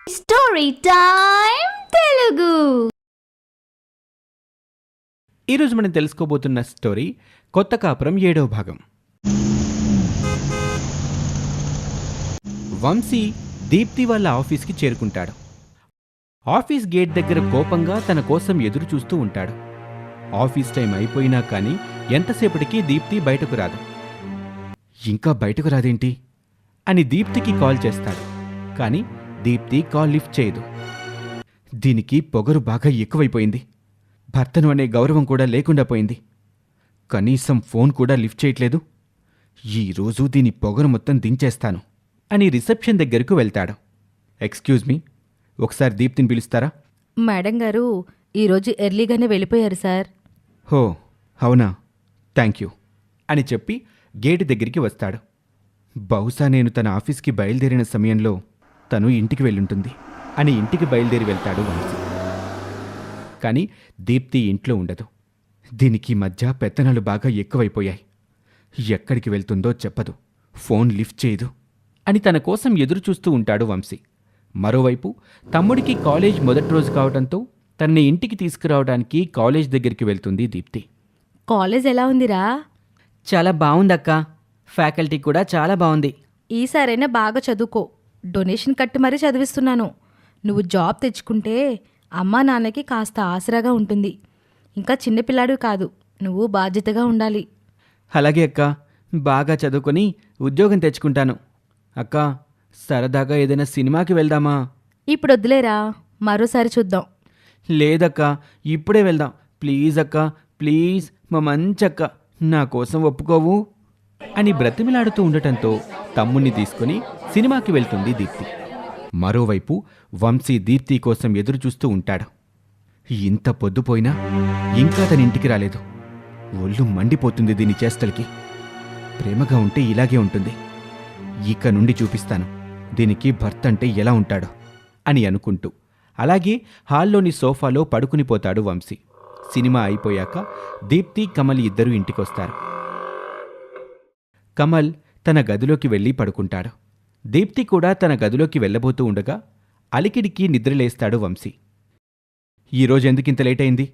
Story time Telugu. ఈరోజు మనం తెలుసుకోబోతున్న story కొత్త కాపురం 7వ భాగం. వంశీ దీప్తి వాళ్ళ ఆఫీస్కి చేరుకుంటాడు. ఆఫీస్ గేట్ దగ్గర కోపంగా తన కోసం ఎదురు చూస్తూ ఉంటాడు. ఆఫీస్ టైం అయిపోయినా కానీ ఎంతసేపటికి దీప్తి బయటకు రాదు. ఇంకా బయటకు రాదేంటి అని దీప్తికి కాల్ చేస్తాడు. కానీ దీప్తి కాల్ లిఫ్ట్ చేయదు. దీనికి పొగరు బాగా ఎక్కువైపోయింది. భర్తను అనే గౌరవం కూడా లేకుండా పోయింది. కనీసం ఫోన్ కూడా లిఫ్ట్ చేయట్లేదు. ఈరోజు దీని పొగరు మొత్తం దించేస్తాను అని రిసెప్షన్ దగ్గరకు వెళ్తాడు. ఎక్స్క్యూజ్ మీ, ఒకసారి దీప్తిని పిలుస్తారా? మేడం గారు ఈరోజు ఎర్లీగానే వెళ్ళిపోయారు సార్. హో అవునా, థ్యాంక్ యూ అని చెప్పి గేటు దగ్గరికి వస్తాడు. బహుశా నేను తన ఆఫీస్కి బయలుదేరిన సమయంలో తను ఇంటికి వెళ్ళుంటుంది అని ఇంటికి బయలుదేరి వెళ్తాడు వంశీ. కానీ దీప్తి ఇంట్లో ఉండదు. దీనికి మధ్య పెత్తనాలు బాగా ఎక్కువైపోయాయి. ఎక్కడికి వెళ్తుందో చెప్పదు, ఫోన్ లిఫ్ట్ చేయదు అని తన కోసం ఎదురుచూస్తూ ఉంటాడు వంశీ. మరోవైపు తమ్ముడికి కాలేజ్ మొదటి రోజు కావడంతో తనని ఇంటికి తీసుకురావడానికి కాలేజ్ దగ్గరికి వెళ్తుంది దీప్తి. కాలేజ్ ఎలా ఉందిరా? చాలా బాగుందక్క, ఫ్యాకల్టీ కూడా చాలా బాగుంది. ఈసారైనా బాగా చదువుకో, డొనేషన్ కట్టి మరీ చదివిస్తున్నాను. నువ్వు జాబ్ తెచ్చుకుంటే అమ్మా నాన్నకి కాస్త ఆసరాగా ఉంటుంది. ఇంకా చిన్నపిల్లాడు కాదు, నువ్వు బాధ్యతగా ఉండాలి. అలాగే అక్క, బాగా చదువుకొని ఉద్యోగం తెచ్చుకుంటాను. అక్క, సరదాగా ఏదైనా సినిమాకి వెళ్దామా? ఇప్పుడు వద్దులేరా, మరోసారి చూద్దాం. లేదక్క, ఇప్పుడే వెళ్దాం. ప్లీజ్ అక్క, ప్లీజ్, మా మంచక్క, నా కోసం ఒప్పుకోవు అని బ్రతిమిలాడుతూ ఉండటంతో తమ్ముణ్ణి తీసుకుని సినిమాకి వెళ్తుంది దీప్తి. మరోవైపు వంశీ దీప్తి కోసం ఎదురుచూస్తూ ఉంటాడు. ఇంత పొద్దుపోయినా ఇంకా తన ఇంటికి రాలేదు. ఒళ్ళు మండిపోతుంది దీని చేష్టలకి. ప్రేమగా ఉంటే ఇలాగే ఉంటుంది. ఇక నుండి చూపిస్తాను దీనికి భర్త అంటే ఎలా ఉంటాడో అని అనుకుంటూ అలాగే హాల్లోని సోఫాలో పడుకునిపోతాడు వంశీ. సినిమా అయిపోయాక దీప్తి, కమల్ ఇద్దరూ ఇంటికొస్తారు. కమల్ తన గదిలోకి వెళ్ళి పడుకుంటాడు. దీప్తి కూడా తన గదిలోకి వెళ్ళబోతూ ఉండగా అలికిడికి నిద్రలేస్తాడు వంశీ. ఈరోజు ఎందుకింత లేట్ అయింది?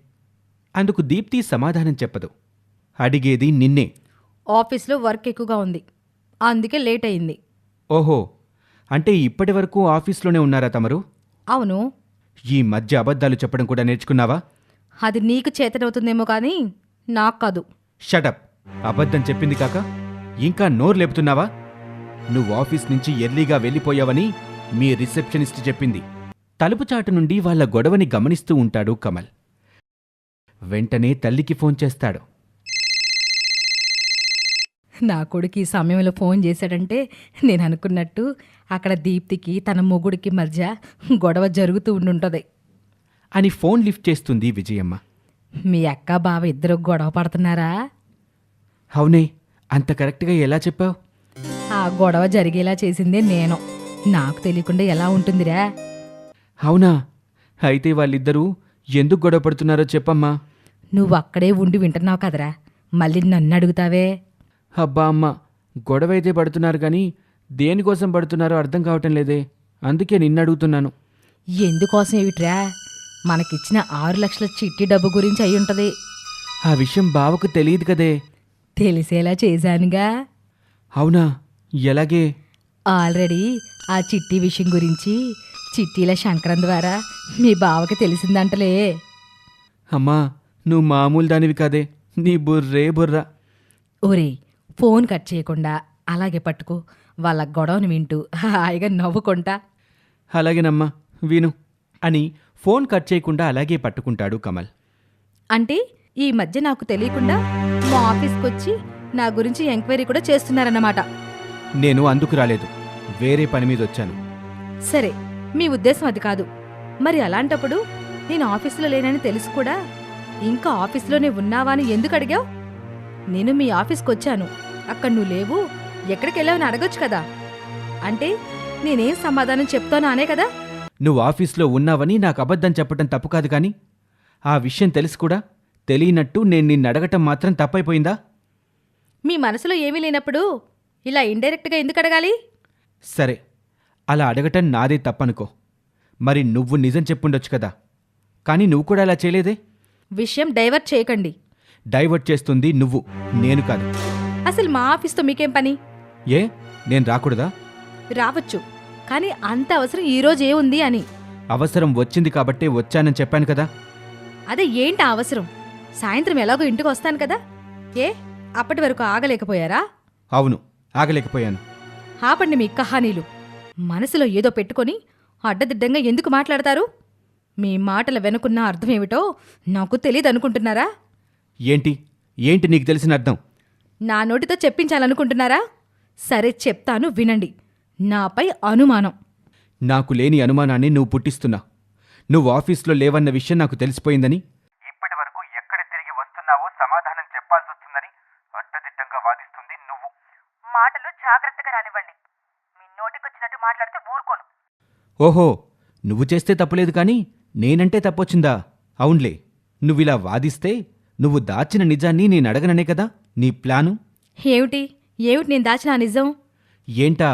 అందుకు దీప్తి సమాధానం చెప్పదు. అడిగేది నిన్నే. ఆఫీస్లో వర్క్ ఎక్కువగా ఉంది, అందుకే లేట్ అయింది. ఓహో, అంటే ఇప్పటి వరకు ఆఫీస్లోనే ఉన్నారా తమరు? అవును. ఈ మధ్య అబద్ధాలు చెప్పడం కూడా నేర్చుకున్నావా? అది నీకు చేతనవుతుందేమో కానీ నాకు కాదు. షటప్! అబద్ధం చెప్పింది కాక ఇంకా నోరు లేపుతున్నావా? నువ్వు ఆఫీస్ నుంచి ఎర్లీగా వెళ్ళిపోయావని మీ రిసెప్షనిస్ట్ చెప్పింది. తలుపు చాటు నుండి వాళ్ళ గొడవని గమనిస్తూ ఉంటాడు కమల్. వెంటనే తల్లికి ఫోన్ చేస్తాడు. నా కొడుకు ఈ సమయంలో ఫోన్ చేశాడంటే నేను అనుకున్నట్టు అక్కడ దీప్తికి తన మొగుడికి మధ్య గొడవ జరుగుతూ ఉండుంటుంది అని ఫోన్ లిఫ్ట్ చేస్తుంది విజయమ్మ. మీ అక్క బావ ఇద్దరు గొడవ పడుతున్నారా? అవునే, అంత కరెక్ట్గా ఎలా చెప్పావు? ఆ గొడవ జరిగేలా చేసిందే నేను. నాకు తెలియకుండా ఎలా ఉంటుందిరా? అవునా? అయితే వాళ్ళిద్దరూ ఎందుకు గొడవ పడుతున్నారో చెప్పమ్మా. నువ్వు అక్కడే ఉండి వింటున్నావు కదరా, మళ్ళీ నన్ను అడుగుతావే? అబ్బా అమ్మ, గొడవ అయితే పడుతున్నారు కానీ దేనికోసం పడుతున్నారో అర్థం కావటం లేదే, అందుకే నిన్ను అడుగుతున్నాను. ఎందుకోసం ఏమిట్రా? మనకిచ్చిన 6 లక్షల చిట్టి డబ్బు గురించి అయి ఉంటది. ఆ విషయం బావకు తెలియదు కదే. తెలిసేలా చేశానుగా. అవునా? ఎలాగే? ఆల్రెడీ ఆ చిట్టి విషయం గురించి చిట్టీల శంకరం ద్వారా మీ బావకి తెలిసిందంటలే. అమ్మా, నువ్వు మామూలు దానివి కాదే, నీ బుర్రే బుర్రా. ఒరే, ఫోన్ కట్ చేయకుండా అలాగే పట్టుకో, వాళ్ళ గొడవను వింటూ హాయిగా నవ్వుకుంటా. అలాగేనమ్మా, విను అని ఫోన్ కట్ చేయకుండా అలాగే పట్టుకుంటాడు కమల్. అంటే ఈ మధ్య నాకు తెలియకుండా మా ఆఫీస్కి వచ్చి నా గురించి ఎంక్వైరీ కూడా చేస్తున్నారన్నమాట. నేను అందుకు రాలేదు, వేరే పని మీద వచ్చాను. సరే, మీ ఉద్దేశం అది కాదు. మరి అలాంటప్పుడు నేను ఆఫీసులో లేనని తెలుసు కూడా ఇంకా ఆఫీసులోనే ఉన్నావా అని ఎందుకు అడిగావు? నేను మీ ఆఫీస్కి వచ్చాను, అక్కడ నువ్వు లేవు, ఎక్కడికి వెళ్ళావని అడగొచ్చు కదా. అంటే నేనేం సమాధానం చెప్తానో అనే కదా. నువ్వు ఆఫీస్లో ఉన్నావని నాకు అబద్ధం చెప్పటం తప్పు కాదు కానీ ఆ విషయం తెలిసి కూడా తెలియనట్టు నేను నిన్ను అడగటం మాత్రం తప్పైపోయిందా? మీ మనసులో ఏమీ లేనప్పుడు ఇలా ఇండైరెక్ట్గా ఎందుకు అడగాలి? సరే, అలా అడగటం నాదే తప్పనుకో. మరి నువ్వు నిజం చెప్పుండొచ్చు కదా. కానీ నువ్వు కూడా అలా చేయలేదే. విషయం డైవర్ట్ చేయకండి. డైవర్ట్ చేస్తుంది నువ్వు, నేను కాదు. అసలు మా ఆఫీస్తో మీకేం పని? ఏ, నేను రాకూడదా? రావచ్చు, కానీ అంత అవసరం ఈరోజు ఏముంది అని. అవసరం వచ్చింది కాబట్టే వచ్చానని చెప్పాను కదా. అదే ఏంటి ఆ అవసరం? సాయంత్రం ఎలాగో ఇంటికి వస్తాను కదా. ఏ అప్పటి వరకు ఆగలేకపోయారా? అవును, ఆగలేకపోయాను. ఆపండి మీ కహానీలు. మనసులో ఏదో పెట్టుకొని అడ్డదిడ్డంగా ఎందుకు మాట్లాడతారు? మీ మాటల వెనుకున్న అర్థమేమిటో నాకు తెలియదనుకుంటున్నారా? ఏంటి ఏంటి నీకు తెలిసిన అర్థం? నా నోటితో చెప్పించాలనుకుంటున్నారా? సరే చెప్తాను వినండి. నాపై అనుమానం. నాకు లేని అనుమానాన్ని నువ్వు పుట్టిస్తున్నా. నువ్వు ఆఫీస్లో లేవన్న విషయం నాకు తెలిసిపోయిందని, ఇప్పటి వరకు ఎక్కడ తిరిగి వస్తున్నావో సమాధానం చెప్పాల్సి వస్తుందని అడ్డదిడ్డంగా వాదిస్తుంది నువ్వు. మాటలు జాగ్రత్తగా రానివ్వండి. మీ నోటికొచ్చినట్టు మాట్లాడితే ఊరుకోను. ఓహో, నువ్వు చేస్తే తప్పులేదు కానీ నేనంటే తప్పొచ్చిందా? అవునులే, నువ్విలా వాదిస్తే నువ్వు దాచిన నిజాన్ని నేను అడగననే కదా నీ ప్లాను. ఏమిటి ఏమిటి నేను దాచిన ఆ నిజం? ఏంటా?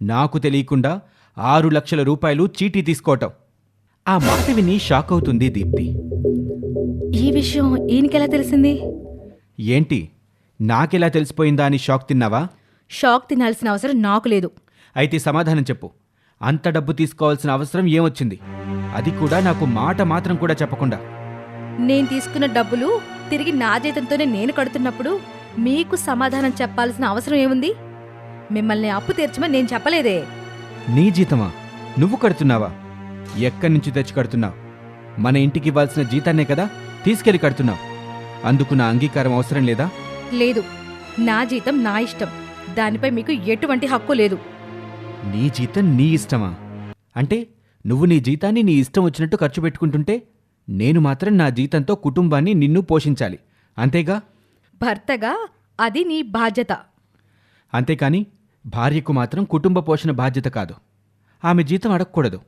నాకు తెలియకుండా 6 లక్షల రూపాయలు చీటీ తీసుకోవటం. ఆ మాట విని షాక్ అవుతుంది దీప్తి. ఈ విషయం ఈయనకెలా తెలిసింది? ఏంటి, నాకెలా తెలిసిపోయిందా అని షాక్ తిన్నావా? షాక్ తినాల్సిన అవసరం నాకు లేదు. అయితే సమాధానం చెప్పు. అంత డబ్బు తీసుకోవాల్సిన అవసరం ఏమొచ్చింది? అది కూడా నాకు మాట మాత్రం కూడా చెప్పకుండా. నేను తీసుకున్న డబ్బులు తిరిగి నా జీతంతోనే నేను కడుతున్నప్పుడు మీకు సమాధానం చెప్పాల్సిన అవసరం ఏముంది? మిమ్మల్ని అప్పు తీర్చమని నేను చెప్పలేదే. నీ జీతమా? నువ్వు కడుతున్నావా? ఎక్కడి నుంచి తెచ్చి కడుతున్నావు? మన ఇంటికి ఇవ్వాల్సిన జీతాన్నే కదా తీసుకెళ్లి కడుతున్నావు. అందుకు నా అంగీకారం అవసరం లేదా? లేదు, నా జీతం నా ఇష్టం. దానిపై మీకు ఎటువంటి హక్కు లేదు. నీ జీతం నీ ఇష్టమా? అంటే నువ్వు నీ జీతాన్ని నీ ఇష్టం వచ్చినట్టు ఖర్చు పెట్టుకుంటుంటే నేను మాత్రం నా జీతంతో కుటుంబాన్ని నిన్ను పోషించాలి, అంతేగా? భర్తగా అది నీ బాధ్యత. అంతేకాని భార్యకు మాత్రం కుటుంబ పోషణ బాధ్యత కాదు. ఆమె జీతం అడగకూడదు.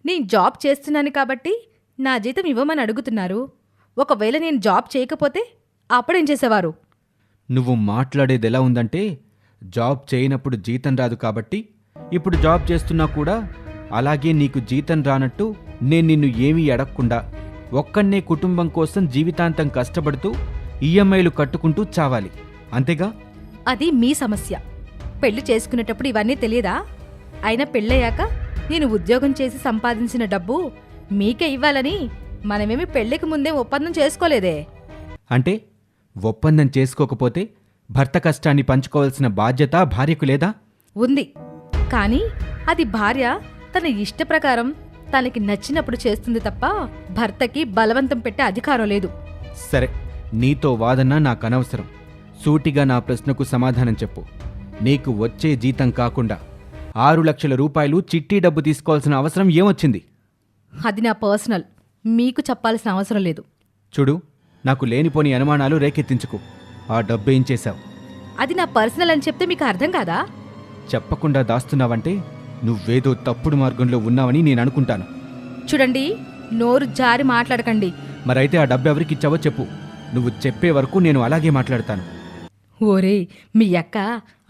నేను జాబ్ చేస్తున్నాను కాబట్టి నా జీతం ఇవ్వమని అడుగుతున్నారు. ఒకవేళ నేను జాబ్ చేయకపోతే అప్పుడేం చేసేవారు? నువ్వు మాట్లాడేది ఎలా ఉందంటే, జాబ్ చేయనప్పుడు జీతం రాదు కాబట్టి ఇప్పుడు జాబ్ చేస్తున్నా కూడా అలాగే నీకు జీతం రానట్టు నేను నిన్ను ఏమీ అడగకుండా ఒక్కన్నే కుటుంబం కోసం జీవితాంతం కష్టపడుతూ ఈఎంఐలు కట్టుకుంటూ చావాలి, అంతేగా? అది మీ సమస్య. పెళ్లి చేసుకునేటప్పుడు ఇవన్నీ తెలియదా? అయినా పెళ్ళయ్యాక నేను ఉద్యోగం చేసి సంపాదించిన డబ్బు మీకే ఇవ్వాలని మనమేమి పెళ్లికి ముందే ఒప్పందం చేసుకోలేదే. అంటే ఒప్పందం చేసుకోకపోతే భర్త కష్టాన్ని పంచుకోవాల్సిన బాధ్యత భార్యకు లేదా? ఉంది, కానీ అది భార్య తన ఇష్ట ప్రకారం తనకి నచ్చినప్పుడు చేస్తుంది తప్ప భర్తకి బలవంతం పెట్టే అధికారం లేదు. సరే, నీతో వాదన నాకు అనవసరం. సూటిగా నా ప్రశ్నకు సమాధానం చెప్పు. నీకు వచ్చే జీతం కాకుండా 6 లక్షల రూపాయలు చిట్టి డబ్బు తీసుకోవాల్సిన అవసరం ఏమొచ్చింది? అది నా పర్సనల్, మీకు చెప్పాల్సిన అవసరం లేదు. చూడు, నాకు లేనిపోని అనుమానాలు రేకెత్తించుకు. ఆ డబ్బు ఏం చేశావు? అది నా పర్సనల్ అని చెప్తే మీకు అర్థం కాదా? చెప్పకుండా దాస్తున్నావంటే నువ్వేదో తప్పుడు మార్గంలో ఉన్నావని నేను అనుకుంటాను. చూడండి, నోరు జారి మాట్లాడకండి. మరైతే ఆ డబ్బు ఎవరికిచ్చావో చెప్పు. నువ్వు చెప్పే వరకు నేను అలాగే మాట్లాడతాను. ఓరే, మీ అక్క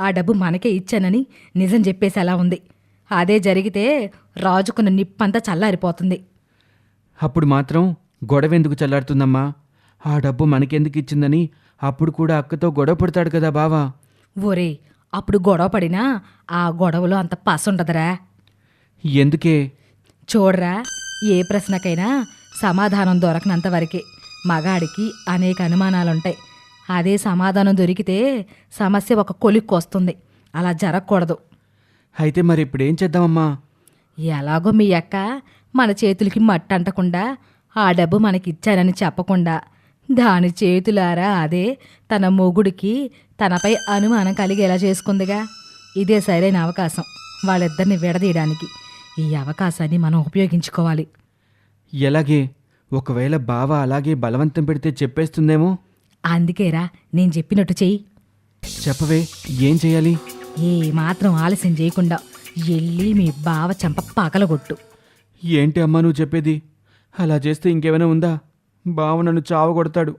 ఆ డబ్బు మనకే ఇచ్చానని నిజం చెప్పేసి అలా ఉంది. అదే జరిగితే రాజుకున్న నిప్పంతా చల్లారిపోతుంది. అప్పుడు మాత్రం గొడవెందుకు చల్లారుతుందమ్మా? ఆ డబ్బు మనకెందుకు ఇచ్చిందని అప్పుడు కూడా అక్కతో గొడవ పడతాడు కదా బావా. ఓరే, అప్పుడు గొడవ పడినా ఆ గొడవలో అంత పసుండదురా. ఎందుకే? చూడరా, ఏ ప్రశ్నకైనా సమాధానం దొరకనంత వరకే మగాడికి అనేక అనుమానాలుంటాయి. అదే సమాధానం దొరికితే సమస్య ఒక కొలిక్కు వస్తుంది. అలా జరగకూడదు. అయితే మరి ఇప్పుడేం చేద్దామమ్మా? ఎలాగో మీ అక్క మన చేతులకి మట్టి అంటకుండా ఆ డబ్బు మనకిచ్చానని చెప్పకుండా దాని చేతులారా అదే తన మొగుడికి తనపై అనుమానం కలిగేలా చేసుకుందిగా. ఇదే సరైన అవకాశం వాళ్ళిద్దరిని విడదీయడానికి. ఈ అవకాశాన్ని మనం ఉపయోగించుకోవాలి. ఎలాగే? ఒకవేళ బావ అలాగే బలవంతం పెడితే చెప్పేస్తుందేమో. అందుకేరా నేను చెప్పినట్టు చెయ్యి. చెప్పవే, ఏం చేయాలి? ఏ మాత్రం ఆలస్యం చేయకుండా వెళ్ళి మీ బావ చెంప పగలగొట్టు. ఏంటి అమ్మా నువ్వు చెప్పేది? అలా చేస్తే ఇంకేమైనా ఉందా? బావ నన్ను చావగొడతాడు.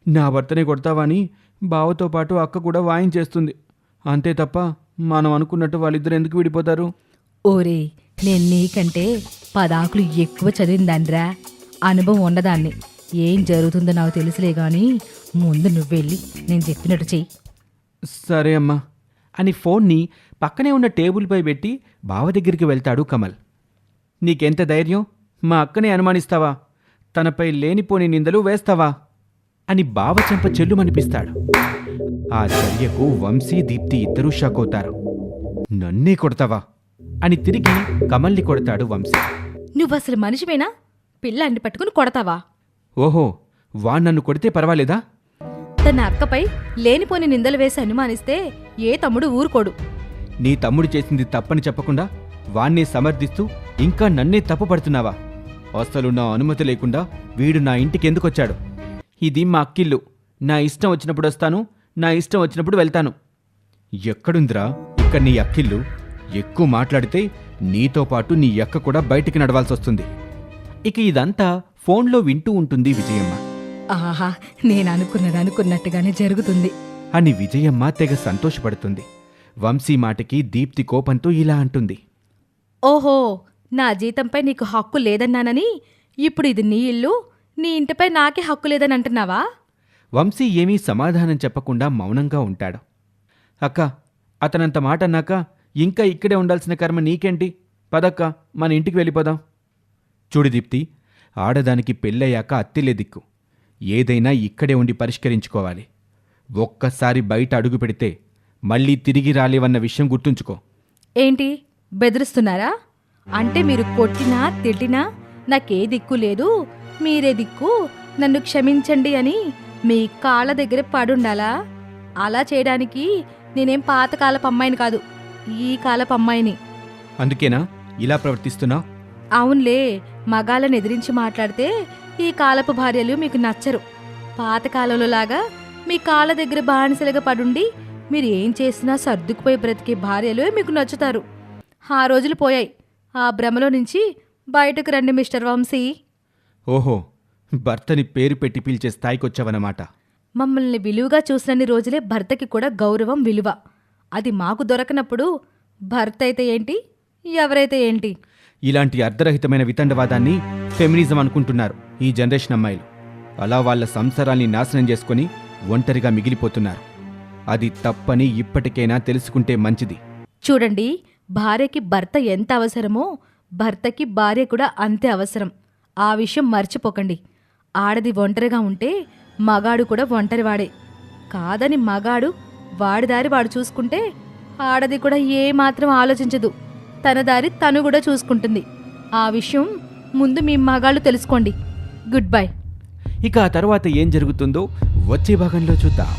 నా భర్తనే కొడతావా అని బావతో పాటు అక్క కూడా వాయించేస్తుంది. అంతే తప్ప మనం అనుకున్నట్టు వాళ్ళిద్దరు ఎందుకు విడిపోతారు? ఓరే, నేను నీకంటే 10 ఆకులు ఎక్కువ చదివిందాన్రా, అనుభవం ఉన్నదాన్ని. ఏం జరుగుతుందో నాకు తెలుసులే గాని ముందు నువ్వెళ్ళి నేను చెప్పినట్టు చెయ్యి. సరే అమ్మా అని ఫోన్ని పక్కనే ఉన్న టేబుల్పై పెట్టి బావ దగ్గరికి వెళ్తాడు కమల్. నీకెంత ధైర్యం? మా అక్కనే అనుమానిస్తావా? తనపై లేనిపోని నిందలు వేస్తావా అని బావ చెంప చెల్లుమనిపిస్తాడు. ఆ చర్యకు వంశీ దీప్తి ఇద్దరూ షాక్ అవుతారు. నన్నే కొడతావా అని తిరిగి కమల్ని కొడతాడు వంశీ. నువ్వసలు మనిషివేనా? పిల్లాన్ని పట్టుకుని కొడతావా? ఓహో, నన్ను కొడితే పర్వాలేదా? తన అక్కపై లేనిపోని నిందలు వేసి అనుమానిస్తే ఏ తమ్ముడు ఊరుకోడు. నీ తమ్ముడు చేసింది తప్పని చెప్పకుండా వాణ్ణి సమర్థిస్తూ ఇంకా నన్నే తప్పుపడుతున్నావా? అసలు నా అనుమతి లేకుండా వీడు నా ఇంటికి ఎందుకొచ్చాడు? ఇది మా అక్కిల్లు. నా ఇష్టం వచ్చినప్పుడు వస్తాను, నా ఇష్టం వచ్చినప్పుడు వెళ్తాను. ఎక్కడుందిరా ఇక్కడ నీ అక్కిల్లు? ఎక్కువ మాట్లాడితే నీతో పాటు నీ అక్క కూడా బయటికి నడవాల్సొస్తుంది. ఇక ఇదంతా ఫోన్లో వింటూ ఉంటుంది విజయమ్మ. ఆహా, నేను అనుకున్నట్టుగానే జరుగుతుంది. అని విజయమ్మ తెగ సంతోషపడుతుంది. వంశీ మాటకి దీప్తి కోపంతో ఇలా అంటుంది. ఓహో, నా జీతంపై నీకు హక్కు లేదన్నానని ఇప్పుడు ఇది నీ ఇల్లు, నీ ఇంటిపై నాకే హక్కు లేదని అంటున్నావా? వంశీ ఏమీ సమాధానం చెప్పకుండా మౌనంగా ఉంటాడు. అక్క, అతనంత మాట అన్నాక ఇంకా ఇక్కడే ఉండాల్సిన కర్మ నీకేంటి? పదక్క, మన ఇంటికి వెళ్ళిపోదాం. చూడు దీప్తి, ఆడదానికి పెళ్ళయ్యాక అత్తిలే దిక్కు. ఏదైనా ఇక్కడే ఉండి పరిష్కరించుకోవాలి. ఒక్కసారి బయట అడుగు పెడితే మళ్ళీ తిరిగి రాలేవన్న విషయం గుర్తుంచుకో. ఏంటి బెదిరిస్తున్నారా? అంటే మీరు కొట్టినా తిట్టినా నాకే దిక్కు లేదు, మీరే దిక్కు, నన్ను క్షమించండి అని మీ కాళ్ళ దగ్గర పడుండాలా? అలా చేయడానికి నేనేం పాతకాలపు అమ్మాయిని కాదు, ఈ కాలపు అమ్మాయిని. అందుకేనా ఇలా ప్రవర్తిస్తున్నావు? అవునులే, మగాళ్ళని ఎదిరించి మాట్లాడితే ఈ కాలపు భార్యలు మీకు నచ్చరు. పాతకాలంలో లాగా మీ కాళ్ళ దగ్గర బానిసలుగా పడుండి మీరు ఏం చేసినా సర్దుకుపోయి బ్రతికే భార్యలు మీకు నచ్చుతారు. ఆ రోజులు పోయాయి. ఆ భ్రమలో నుంచి బయటకు రండి మిస్టర్ వంశీ. ఓహో, భర్తని పేరు పెట్టి పిలిచే స్థాయికొచ్చావన్నమాట. మమ్మల్ని విలువగా చూసినన్ని రోజులే భర్తకి కూడా గౌరవం, విలువ. అది మాకు దొరకనప్పుడు భర్త అయితే ఏంటి, ఎవరైతే ఏంటి? ఇలాంటి అర్ధరహితమైన వితండవాదాన్ని ఫెమినిజం అనుకుంటున్నారు ఈ జనరేషన్ అమ్మాయిలు. అలా వాళ్ళ సంసారాల్ని నాశనం చేసుకుని ఒంటరిగా మిగిలిపోతున్నారు. అది తప్పని ఇప్పటికైనా తెలుసుకుంటే మంచిది. చూడండి, భార్యకి భర్త ఎంత అవసరమో భర్తకి భార్య కూడా అంతే అవసరం. ఆ విషయం మర్చిపోకండి. ఆడది ఒంటరిగా ఉంటే మగాడు కూడా ఒంటరివాడే. కాదని మగాడు వాడి దారి వాడు చూసుకుంటే ఆడది కూడా ఏమాత్రం ఆలోచించదు. తన దారి తను కూడా చూసుకుంటుంది. ఆ విషయం ముందు మీ మగాళ్ళు తెలుసుకోండి. Good bye. ఇక ఆ తర్వాత ఏం జరుగుతుందో వచ్చే భాగంలో చూద్దాం.